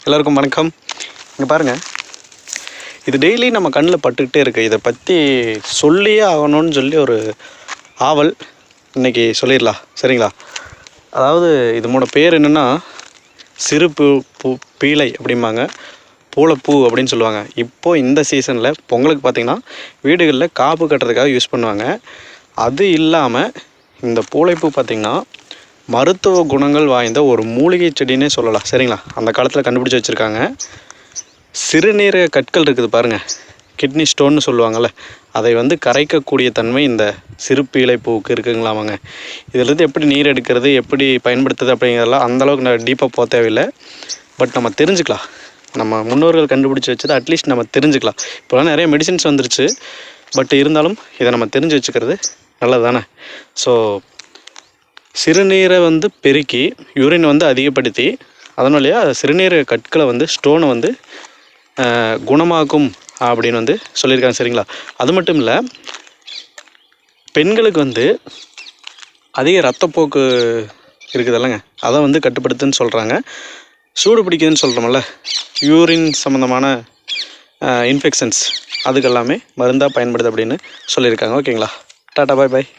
எல்லாருக்கும் வணக்கம். இங்கே பாருங்கள், இது டெய்லி நம்ம கண்ணில் பட்டுக்கிட்டே இருக்குது. இதை பற்றி சொல்லியே ஆகணும்னு சொல்லி ஒரு ஆவல். இன்றைக்கி சொல்லிடலாம், சரிங்களா? அதாவது இதனோட பேர் என்னென்னா சிறு பூ பீளை அப்படிம்பாங்க, பூளைப்பூ அப்படின்னு சொல்லுவாங்க. இப்போது இந்த சீசனில் பொங்கலுக்கு பார்த்திங்கன்னா வீடுகளில் காப்பு கட்டுறதுக்காக யூஸ் பண்ணுவாங்க. அது இல்லாமல் இந்த பூளைப்பூ பார்த்திங்கன்னா மருத்துவ குணங்கள் வாய்ந்த ஒரு மூலிகை செடினே சொல்லலாம், சரிங்களா? அந்த காலத்தில் கண்டுபிடிச்சி வச்சுருக்காங்க. சிறுநீரக கற்கள் இருக்குது பாருங்கள், கிட்னி ஸ்டோன்னு சொல்லுவாங்கள்ல, அதை கரைக்கக்கூடிய தன்மை இந்த சிறு பீளை பூவுக்கு இருக்குங்களாமாங்க. இதிலிருந்து எப்படி நீர் எடுக்கிறது, எப்படி பயன்படுத்துறது அப்படிங்கிறதெல்லாம் அந்தளவுக்கு நான் டீப்பாக போக தேவையில்லை. பட் நம்ம தெரிஞ்சுக்கலாம், நம்ம முன்னோர்கள் கண்டுபிடிச்சி வச்சது அட்லீஸ்ட் நம்ம தெரிஞ்சுக்கலாம். இப்போலாம் நிறைய மெடிசின்ஸ் வந்துருச்சு, பட் இருந்தாலும் இதை நம்ம தெரிஞ்சு வச்சுக்கிறது நல்லது தானே. ஸோ சிறுநீரை பெருக்கி யூரின் அதிகப்படுத்தி அதன் வழியாக சிறுநீரக கற்களை ஸ்டோனை குணமாக்கும் அப்படின்னு சொல்லியிருக்காங்க, சரிங்களா? அது மட்டும் இல்லை, பெண்களுக்கு அதிக ரத்தப்போக்கு இருக்குதுல்லங்க, அதை கட்டுப்படுத்துன்னு சொல்கிறாங்க. சூடு பிடிக்குதுன்னு சொல்கிறோம்ல, யூரின் சம்மந்தமான இன்ஃபெக்ஷன்ஸ் அதுக்கெல்லாமே மருந்தாக பயன்படுது அப்படின்னு சொல்லியிருக்காங்க. ஓகேங்களா? டாட்டா, பாய் பாய்.